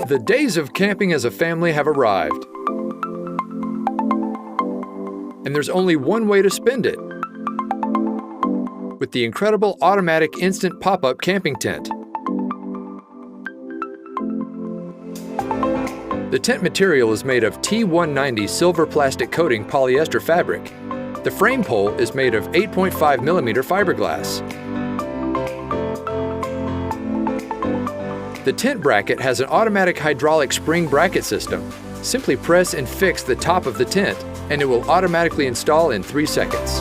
The days of camping as a family have arrived. And there's only one way to spend it. With the incredible automatic instant pop-up camping tent. The tent material is made of T190 silver plastic coating polyester fabric. The frame pole is made of 8.5mm fiberglass. The tent bracket has an automatic hydraulic spring bracket system. Simply press and fix the top of the tent, and it will automatically install in 3 seconds.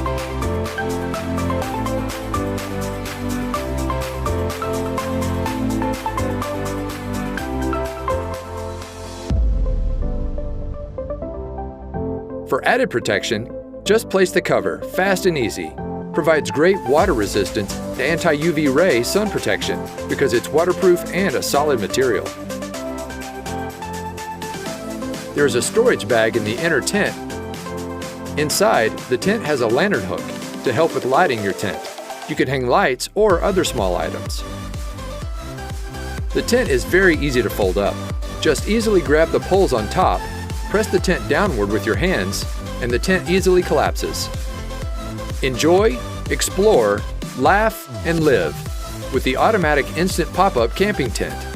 For added protection, just place the cover, fast and easy. Provides great water resistance and anti-UV ray sun protection because it's waterproof and a solid material. There is a storage bag in the inner tent. Inside, the tent has a lantern hook to help with lighting your tent. You can hang lights or other small items. The tent is very easy to fold up. Just easily grab the poles on top, press the tent downward with your hands, and the tent easily collapses. Enjoy, explore, laugh, and live with the automatic instant pop-up camping tent.